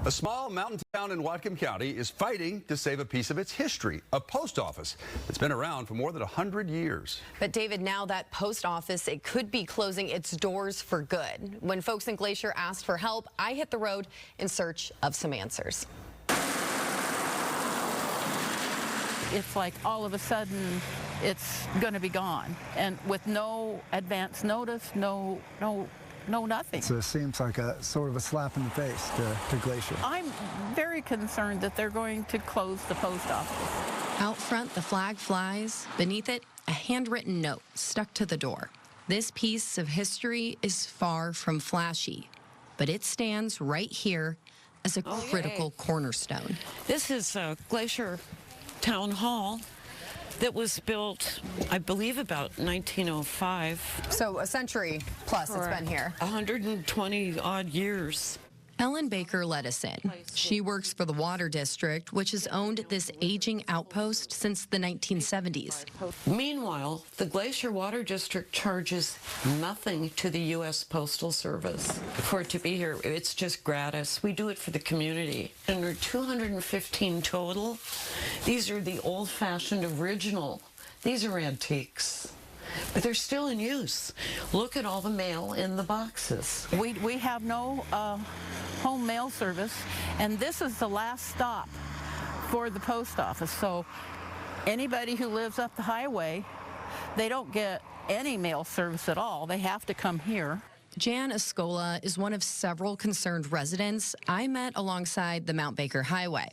A small mountain town in Whatcom County is fighting to save a piece of its history, a post office that's been around for more than 100 years. But David, now that post office, it could be closing its doors for good. When folks in Glacier asked for help, I hit the road in search of some answers. It's like all of a sudden it's going to be gone, and with no advance notice, no nothing. So it seems like a sort of a slap in the face to Glacier. I'm very concerned that they're going to close the post office. Out front, the flag flies. Beneath it, a handwritten note stuck to the door. This piece of history is far from flashy, but it stands right here as a critical cornerstone. This is Glacier Town Hall that was built, I believe, about 1905. So a century plus it's been here. 120 odd years. Ellen Baker let us in. She works for the Water District, which has owned this aging outpost since the 1970s. Meanwhile, the Glacier Water District charges nothing to the U.S. Postal Service. For it to be here, it's just gratis. We do it for the community. And there are 215 total. These are the old-fashioned original. These are antiques. But they're still in use. Look at all the mail in the boxes. We have no home mail service, and this is the last stop for the post office. So anybody who lives up the highway, they don't get any mail service at all. They have to come here. Jan Escola is one of several concerned residents I met alongside the Mount Baker Highway.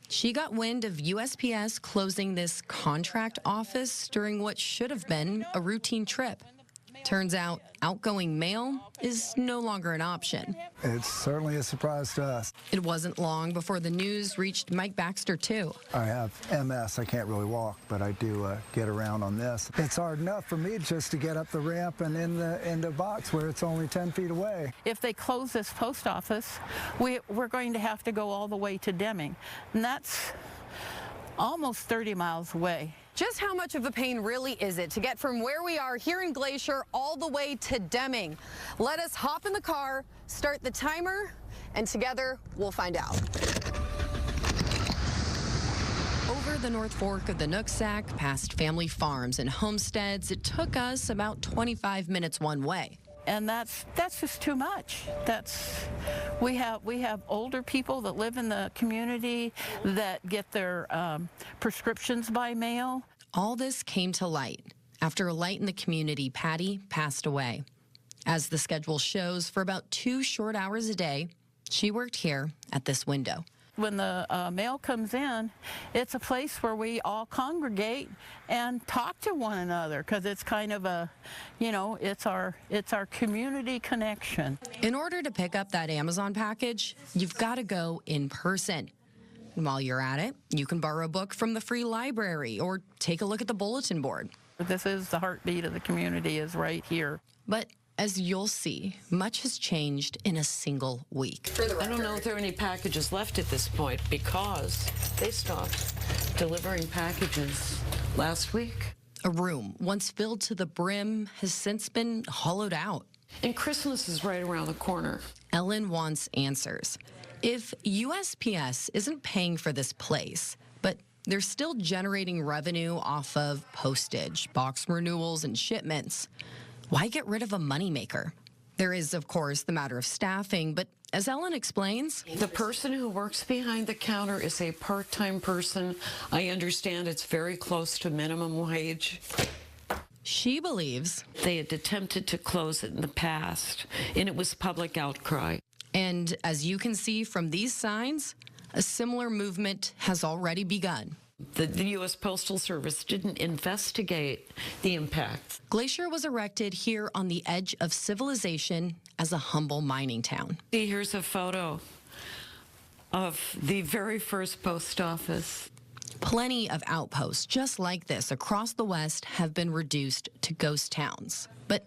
She got wind of USPS closing this contract office during what should have been a routine trip. Turns out outgoing mail is no longer an option. It's certainly a surprise to us. It wasn't long before the news reached Mike Baxter, too. I have MS. I can't really walk, but I do get around on this. It's hard enough for me just to get up the ramp and in the box where it's only 10 feet away. If they close this post office, we're going to have to go all the way to Deming, and that's almost 30 miles away. Just how much of a pain really is it to get from where we are here in Glacier all the way to Deming? Let us hop in the car, start the timer, and together we'll find out. Over the North Fork of the Nooksack, past family farms and homesteads, it took us about 25 minutes one way. And that's just too much. We have older people that live in the community that get their prescriptions by mail. All this came to light after a light in the community, Patty, passed away. As the schedule shows, for about 2 short hours a day, she worked here at this window. When the mail comes in, it's a place where we all congregate and talk to one another, because it's kind of a, it's our community connection. In order to pick up that Amazon package, you've got to go in person. And while you're at it, you can borrow a book from the free library or take a look at the bulletin board. This is the heartbeat of the community, is right here. But as you'll see, much has changed in a single week. I don't know if there are any packages left at this point because they stopped delivering packages last week. A room once filled to the brim has since been hollowed out. And Christmas is right around the corner. Ellen wants answers. If USPS isn't paying for this place, but they're still generating revenue off of postage, box renewals, and shipments, why get rid of a moneymaker? There is, of course, the matter of staffing, but as Ellen explains, the person who works behind the counter is a part-time person. I understand it's very close to minimum wage. She believes they had attempted to close it in the past, and it was public outcry. And as you can see from these signs, a similar movement has already begun. The U.S. Postal Service didn't investigate the impact. Glacier was erected here on the edge of civilization as a humble mining town. See, here's a photo of the very first post office. Plenty of outposts just like this across the West have been reduced to ghost towns. But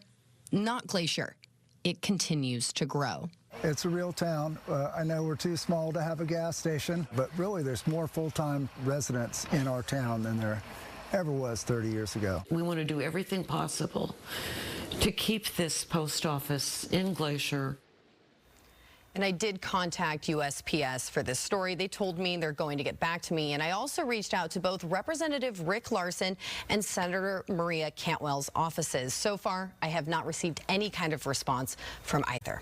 not Glacier. It continues to grow. It's a real town. I know we're too small to have a gas station, but really there's more full-time residents in our town than there ever was 30 years ago. We want to do everything possible to keep this post office in Glacier And I did contact USPS for this story. They told me they're going to get back to me. And I also reached out to both Representative Rick Larson and Senator Maria Cantwell's offices. So far, I have not received any kind of response from either.